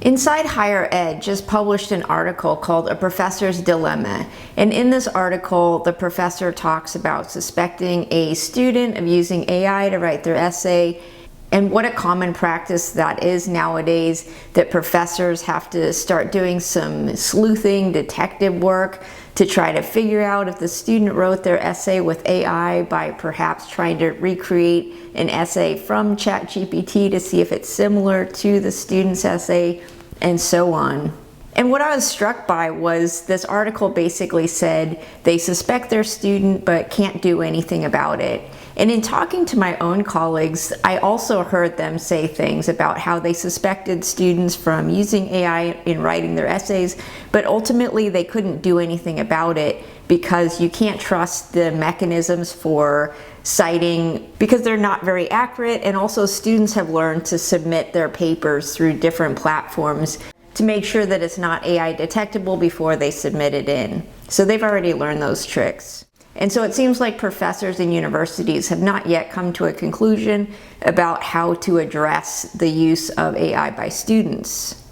Inside Higher Ed just published an article called A Professor's Dilemma. And in this article, the professor talks about suspecting a student of using AI to write their essay, and what a common practice that is nowadays, that professors have to start doing some sleuthing, detective work to try to figure out if the student wrote their essay with AI by perhaps trying to recreate an essay from ChatGPT to see if it's similar to the student's essay, and so on. And what I was struck by was this article basically said they suspect their student but can't do anything about it. And in talking to my own colleagues, I also heard them say things about how they suspected students from using AI in writing their essays, but ultimately they couldn't do anything about it because you can't trust the mechanisms for citing because they're not very accurate, and also students have learned to submit their papers through different platforms to make sure that it's not AI detectable before they submit it in. So they've already learned those tricks. And so it seems like professors and universities have not yet come to a conclusion about how to address the use of AI by students.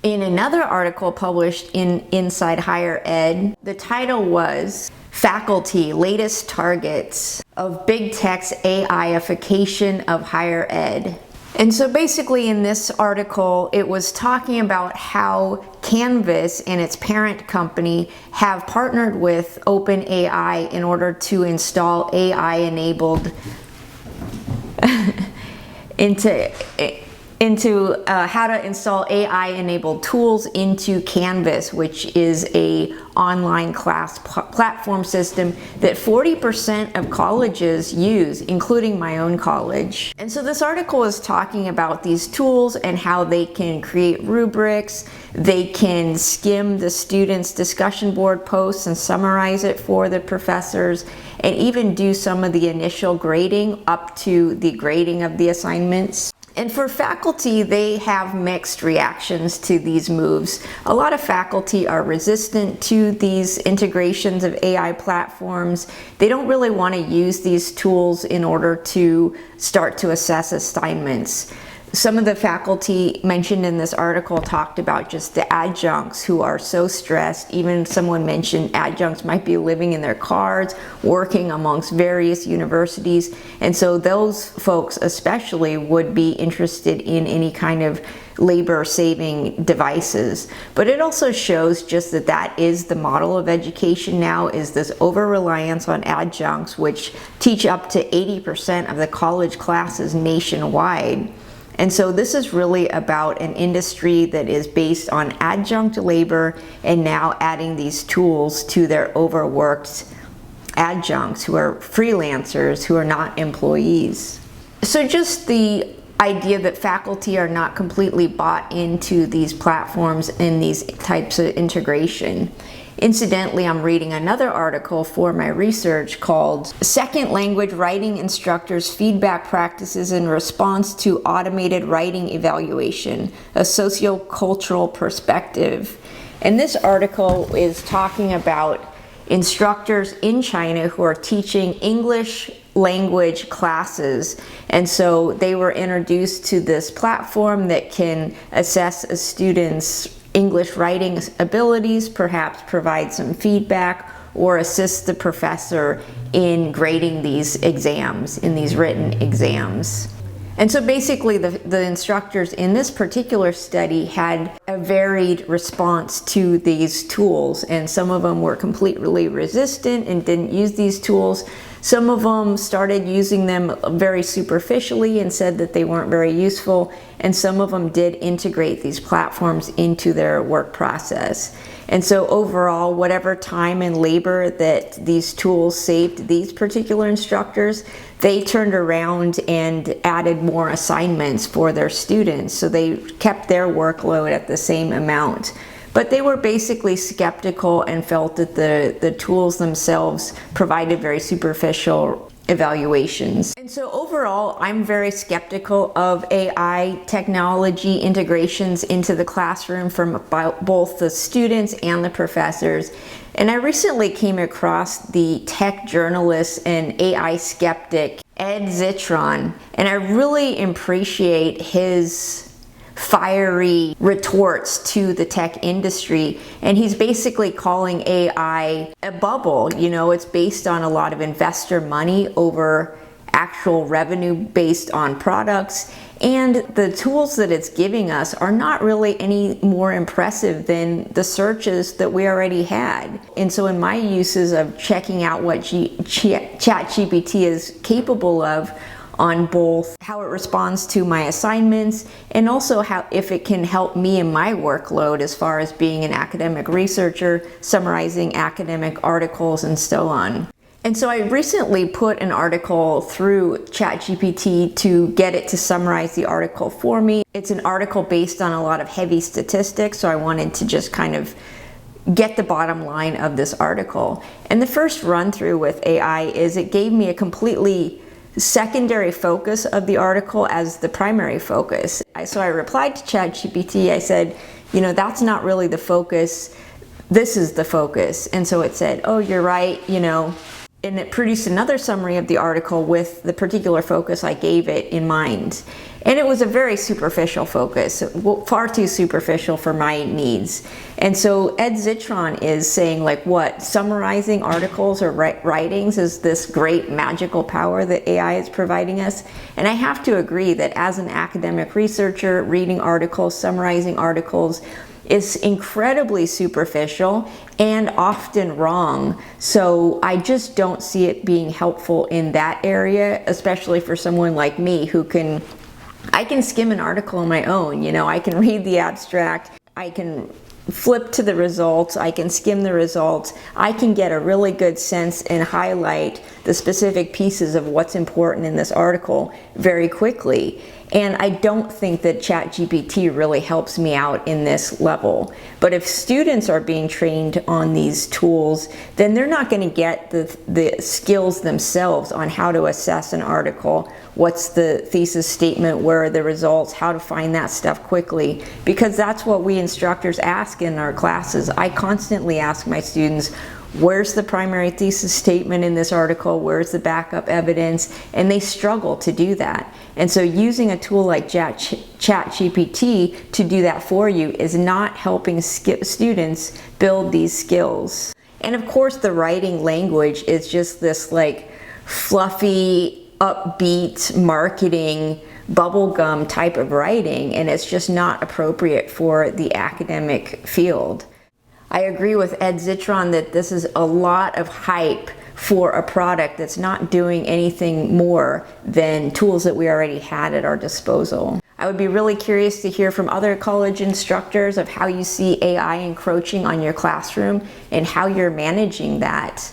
In another article published in Inside Higher Ed, the title was Faculty Latest Targets of Big Tech's AIification of Higher Ed. And so basically in this article, it was talking about how Canvas and its parent company have partnered with OpenAI in order to install AI-enabled into how to install AI-enabled tools into Canvas, which is a online class platform system that 40% of colleges use, including my own college. And so this article is talking about these tools and how they can create rubrics, they can skim the students' discussion board posts and summarize it for the professors, and even do some of the initial grading up to the grading of the assignments. And for faculty, they have mixed reactions to these moves. A lot of faculty are resistant to these integrations of AI platforms. They don't really want to use these tools in order to start to assess assignments. Some of the faculty mentioned in this article talked about just the adjuncts who are so stressed. Even someone mentioned adjuncts might be living in their cars, working amongst various universities. And so those folks especially would be interested in any kind of labor-saving devices. But it also shows just that that is the model of education now, is this over-reliance on adjuncts, which teach up to 80% of the college classes nationwide. And so this is really about an industry that is based on adjunct labor and now adding these tools to their overworked adjuncts who are freelancers, who are not employees. So just the idea that faculty are not completely bought into these platforms and these types of integration. Incidentally, I'm reading another article for my research called Second Language Writing Instructors' Feedback Practices in Response to Automated Writing Evaluation, a Sociocultural Perspective. And this article is talking about instructors in China who are teaching English language classes. And so they were introduced to this platform that can assess a student's English writing abilities, perhaps provide some feedback, or assist the professor in grading these exams, in these written exams. And so basically the instructors in this particular study had a varied response to these tools, and some of them were completely resistant and didn't use these tools. Some of them started using them very superficially and said that they weren't very useful, and some of them did integrate these platforms into their work process. And so overall, whatever time and labor that these tools saved these particular instructors, they turned around and added more assignments for their students. So they kept their workload at the same amount. But they were basically skeptical and felt that the tools themselves provided very superficial evaluations. And so overall, I'm very skeptical of AI technology integrations into the classroom from both the students and the professors. And I recently came across the tech journalist and AI skeptic Ed Zitron, and I really appreciate his fiery retorts to the tech industry. And he's basically calling AI a bubble. You know, it's based on a lot of investor money over actual revenue based on products. And the tools that it's giving us are not really any more impressive than the searches that we already had. And so in my uses of checking out what ChatGPT is capable of, on both how it responds to my assignments and also how if it can help me in my workload as far as being an academic researcher, summarizing academic articles and so on. And so I recently put an article through ChatGPT to get it to summarize the article for me. It's an article based on a lot of heavy statistics, so I wanted to just kind of get the bottom line of this article. And the first run through with AI is it gave me a completely secondary focus of the article as the primary focus. So I replied to ChatGPT, I said, you know, that's not really the focus, this is the focus. And so it said, oh, you're right, you know, and it produced another summary of the article with the particular focus I gave it in mind. And it was a very superficial focus, far too superficial for my needs. And so Ed Zitron is saying, like, what, summarizing articles or writings is this great magical power that AI is providing us? And I have to agree that as an academic researcher, reading articles, summarizing articles, is incredibly superficial and often wrong. So I just don't see it being helpful in that area, especially for someone like me who I can skim an article on my own. You know, I can read the abstract, I can flip to the results, I can skim the results, I can get a really good sense and highlight the specific pieces of what's important in this article very quickly. And I don't think that ChatGPT really helps me out in this level. But if students are being trained on these tools, then they're not going to get the skills themselves on how to assess an article, what's the thesis statement, where are the results, how to find that stuff quickly, because that's what we instructors ask in our classes. I constantly ask my students, where's the primary thesis statement in this article? Where's the backup evidence? And they struggle to do that. And so using a tool like ChatGPT to do that for you is not helping students build these skills. And of course, the writing language is just this like fluffy, upbeat marketing bubblegum type of writing, and it's just not appropriate for the academic field. I agree with Ed Zitron that this is a lot of hype for a product that's not doing anything more than tools that we already had at our disposal. I would be really curious to hear from other college instructors of how you see AI encroaching on your classroom and how you're managing that.